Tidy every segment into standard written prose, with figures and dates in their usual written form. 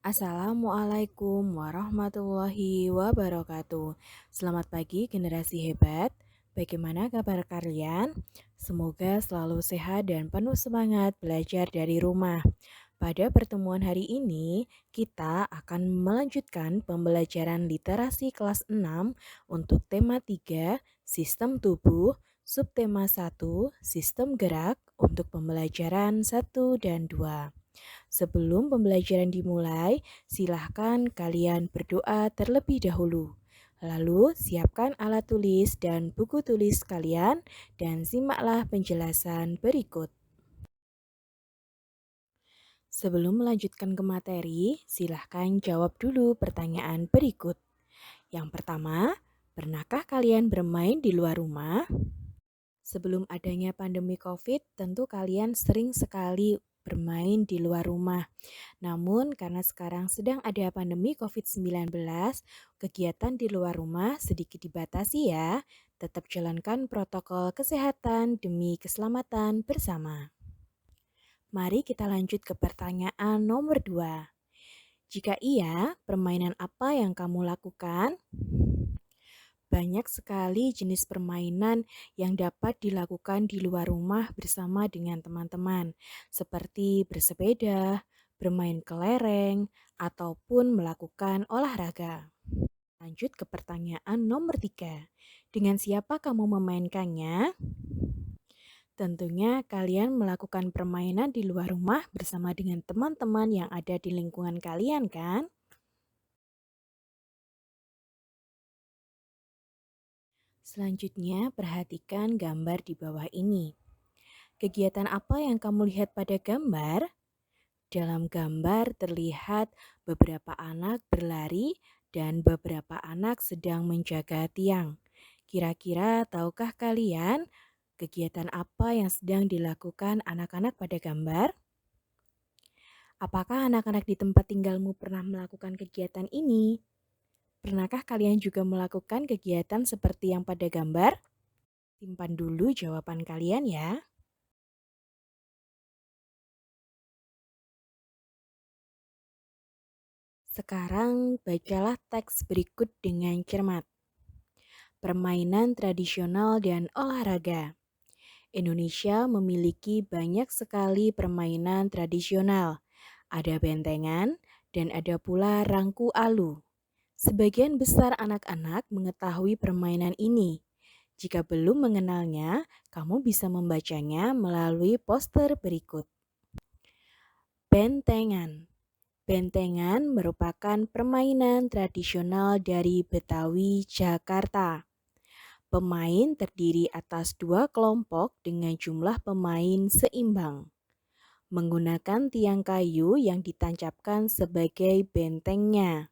Assalamualaikum warahmatullahi wabarakatuh. Selamat pagi generasi hebat. Bagaimana kabar kalian? Semoga selalu sehat dan penuh semangat belajar dari rumah. Pada pertemuan hari ini, kita akan melanjutkan pembelajaran literasi kelas 6 untuk tema 3, Sistem Tubuh, subtema 1, Sistem Gerak untuk pembelajaran 1 dan 2. Sebelum pembelajaran dimulai, silahkan kalian berdoa terlebih dahulu. Lalu, siapkan alat tulis dan buku tulis kalian dan simaklah penjelasan berikut. Sebelum melanjutkan ke materi, silahkan jawab dulu pertanyaan berikut. Yang pertama, pernahkah kalian bermain di luar rumah? Sebelum adanya pandemi COVID, tentu kalian sering sekali bermain di luar rumah. Namun karena sekarang sedang ada pandemi COVID-19, kegiatan di luar rumah sedikit dibatasi ya. Tetap jalankan protokol kesehatan demi keselamatan bersama. Mari kita lanjut ke pertanyaan nomor 2. Jika iya, permainan apa yang kamu lakukan? Banyak sekali jenis permainan yang dapat dilakukan di luar rumah bersama dengan teman-teman, seperti bersepeda, bermain kelereng, ataupun melakukan olahraga. Lanjut ke pertanyaan nomor 3. Dengan siapa kamu memainkannya? Tentunya kalian melakukan permainan di luar rumah bersama dengan teman-teman yang ada di lingkungan kalian kan? Selanjutnya, perhatikan gambar di bawah ini. Kegiatan apa yang kamu lihat pada gambar? Dalam gambar terlihat beberapa anak berlari dan beberapa anak sedang menjaga tiang. Kira-kira tahukah kalian kegiatan apa yang sedang dilakukan anak-anak pada gambar? Apakah anak-anak di tempat tinggalmu pernah melakukan kegiatan ini? Pernahkah kalian juga melakukan kegiatan seperti yang pada gambar? Simpan dulu jawaban kalian ya. Sekarang bacalah teks berikut dengan cermat. Permainan tradisional dan olahraga. Indonesia memiliki banyak sekali permainan tradisional. Ada bentengan dan ada pula rangku alu. Sebagian besar anak-anak mengetahui permainan ini. Jika belum mengenalnya, kamu bisa membacanya melalui poster berikut. Bentengan. Bentengan merupakan permainan tradisional dari Betawi, Jakarta. Pemain terdiri atas dua kelompok dengan jumlah pemain seimbang. Menggunakan tiang kayu yang ditancapkan sebagai bentengnya.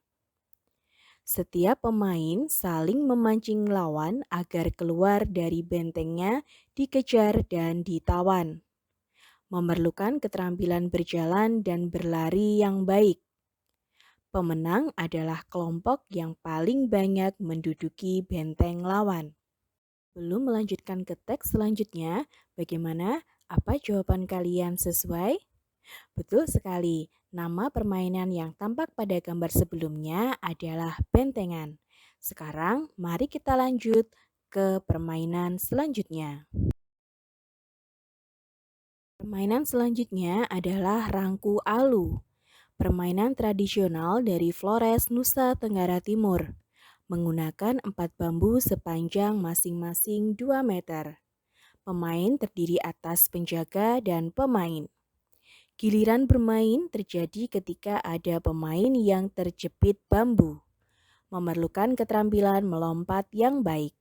Setiap pemain saling memancing lawan agar keluar dari bentengnya, dikejar dan ditawan. Memerlukan keterampilan berjalan dan berlari yang baik. Pemenang adalah kelompok yang paling banyak menduduki benteng lawan. Belum melanjutkan ke teks selanjutnya, bagaimana? Apa jawaban kalian sesuai? Betul sekali, nama permainan yang tampak pada gambar sebelumnya adalah bentengan. Sekarang mari kita lanjut ke permainan selanjutnya. Permainan selanjutnya adalah rangku alu. Permainan tradisional dari Flores, Nusa Tenggara Timur. Menggunakan 4 bambu sepanjang masing-masing 2 meter. Pemain terdiri atas penjaga dan pemain. Giliran bermain terjadi ketika ada pemain yang terjepit bambu. Memerlukan keterampilan melompat yang baik.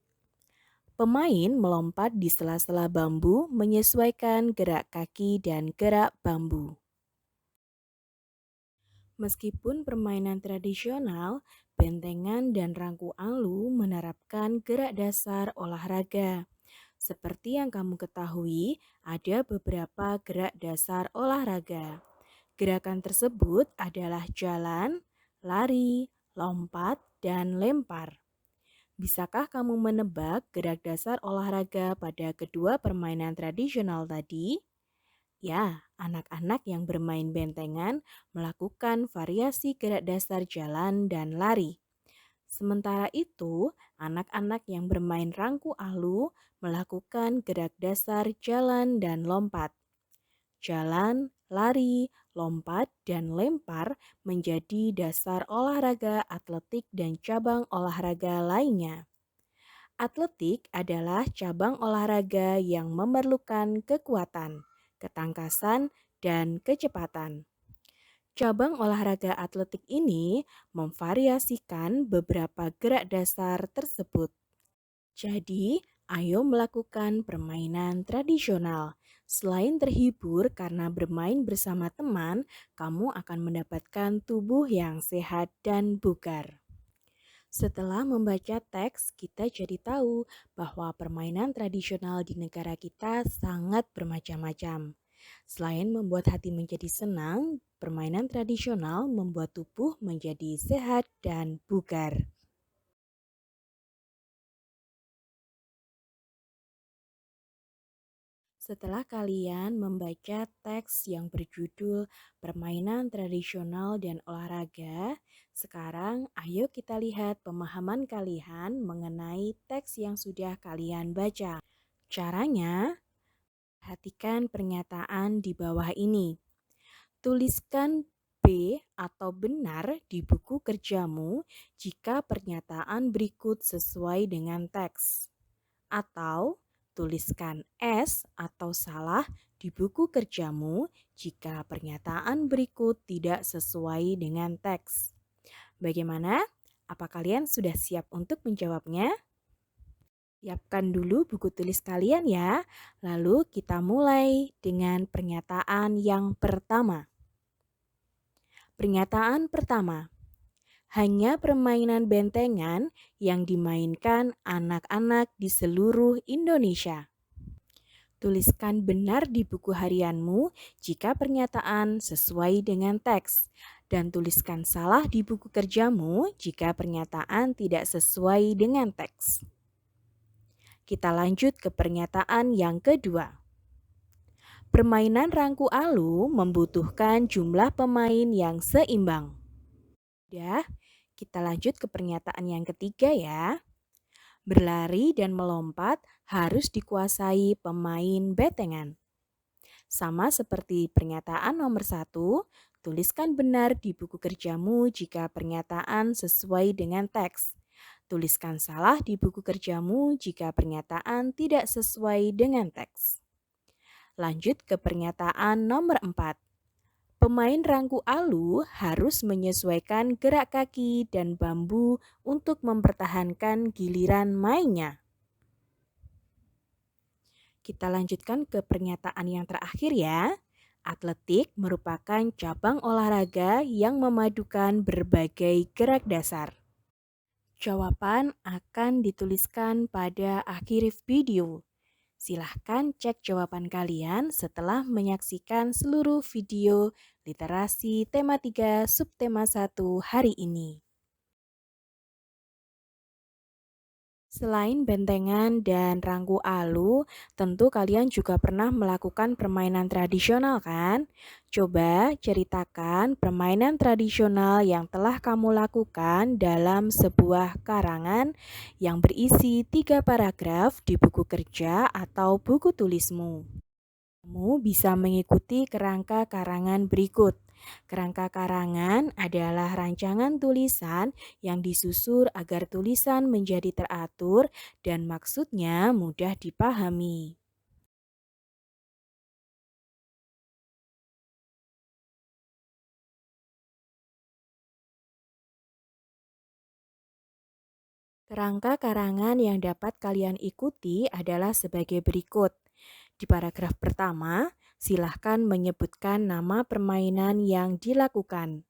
Pemain melompat di sela-sela bambu menyesuaikan gerak kaki dan gerak bambu. Meskipun permainan tradisional, bentengan dan rangku alu menerapkan gerak dasar olahraga. Seperti yang kamu ketahui, ada beberapa gerak dasar olahraga. Gerakan tersebut adalah jalan, lari, lompat, dan lempar. Bisakah kamu menebak gerak dasar olahraga pada kedua permainan tradisional tadi? Ya, anak-anak yang bermain bentengan melakukan variasi gerak dasar jalan dan lari. Sementara itu, anak-anak yang bermain rangku alu melakukan gerak dasar jalan dan lompat. Jalan, lari, lompat, dan lempar menjadi dasar olahraga atletik dan cabang olahraga lainnya. Atletik adalah cabang olahraga yang memerlukan kekuatan, ketangkasan, dan kecepatan. Cabang olahraga atletik ini memvariasikan beberapa gerak dasar tersebut. Jadi, ayo melakukan permainan tradisional. Selain terhibur karena bermain bersama teman, kamu akan mendapatkan tubuh yang sehat dan bugar. Setelah membaca teks, kita jadi tahu bahwa permainan tradisional di negara kita sangat bermacam-macam. Selain membuat hati menjadi senang, permainan tradisional membuat tubuh menjadi sehat dan bugar. Setelah kalian membaca teks yang berjudul Permainan Tradisional dan Olahraga, sekarang ayo kita lihat pemahaman kalian mengenai teks yang sudah kalian baca. Caranya, perhatikan pernyataan di bawah ini. Tuliskan B atau benar di buku kerjamu jika pernyataan berikut sesuai dengan teks. Atau tuliskan S atau salah di buku kerjamu jika pernyataan berikut tidak sesuai dengan teks. Bagaimana? Apa kalian sudah siap untuk menjawabnya? Siapkan dulu buku tulis kalian ya. Lalu kita mulai dengan pernyataan yang pertama. Pernyataan pertama. Hanya permainan bentengan yang dimainkan anak-anak di seluruh Indonesia. Tuliskan benar di buku harianmu jika pernyataan sesuai dengan teks, dan tuliskan salah di buku kerjamu jika pernyataan tidak sesuai dengan teks. Kita lanjut ke pernyataan yang kedua. Permainan rangku alu membutuhkan jumlah pemain yang seimbang. Udah, kita lanjut ke pernyataan yang ketiga ya. Berlari dan melompat harus dikuasai pemain betengan. Sama seperti pernyataan nomor 1, tuliskan benar di buku kerjamu jika pernyataan sesuai dengan teks. Tuliskan salah di buku kerjamu jika pernyataan tidak sesuai dengan teks. Lanjut ke pernyataan nomor 4. Pemain rangku alu harus menyesuaikan gerak kaki dan bambu untuk mempertahankan giliran mainnya. Kita lanjutkan ke pernyataan yang terakhir ya. Atletik merupakan cabang olahraga yang memadukan berbagai gerak dasar. Jawaban akan dituliskan pada akhir video. Silahkan cek jawaban kalian setelah menyaksikan seluruh video literasi tema 3 subtema 1 hari ini. Selain bentengan dan rangku alu, tentu kalian juga pernah melakukan permainan tradisional kan? Coba ceritakan permainan tradisional yang telah kamu lakukan dalam sebuah karangan yang berisi 3 paragraf di buku kerja atau buku tulismu. Kamu bisa mengikuti kerangka karangan berikut. Kerangka karangan adalah rancangan tulisan yang disusur agar tulisan menjadi teratur dan maksudnya mudah dipahami. Kerangka karangan yang dapat kalian ikuti adalah sebagai berikut. Di paragraf pertama, silahkan menyebutkan nama permainan yang dilakukan.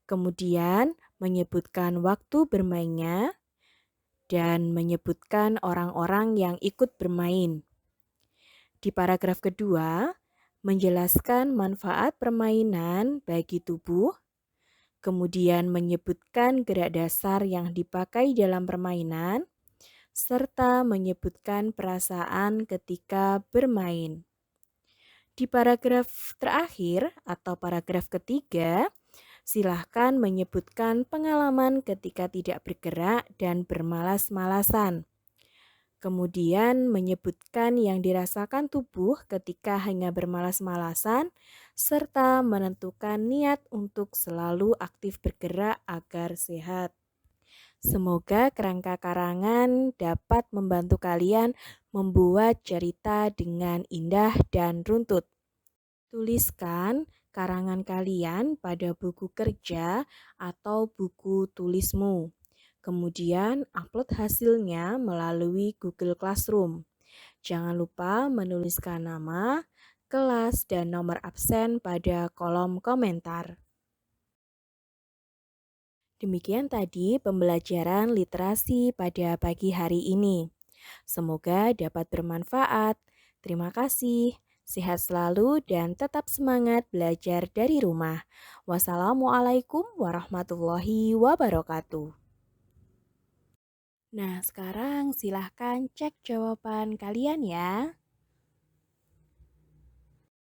Kemudian, menyebutkan waktu bermainnya dan menyebutkan orang-orang yang ikut bermain. Di paragraf kedua, menjelaskan manfaat permainan bagi tubuh, kemudian menyebutkan gerak dasar yang dipakai dalam permainan, serta menyebutkan perasaan ketika bermain. Di paragraf terakhir atau paragraf ketiga, silahkan menyebutkan pengalaman ketika tidak bergerak dan bermalas-malasan. Kemudian menyebutkan yang dirasakan tubuh ketika hanya bermalas-malasan, serta menentukan niat untuk selalu aktif bergerak agar sehat. Semoga kerangka karangan dapat membantu kalian membuat cerita dengan indah dan runtut. Tuliskan karangan kalian pada buku kerja atau buku tulismu. Kemudian upload hasilnya melalui Google Classroom. Jangan lupa menuliskan nama, kelas, dan nomor absen pada kolom komentar. Demikian tadi pembelajaran literasi pada pagi hari ini. Semoga dapat bermanfaat. Terima kasih. Sehat selalu dan tetap semangat belajar dari rumah. Wassalamualaikum warahmatullahi wabarakatuh. Nah, sekarang silahkan cek jawaban kalian ya.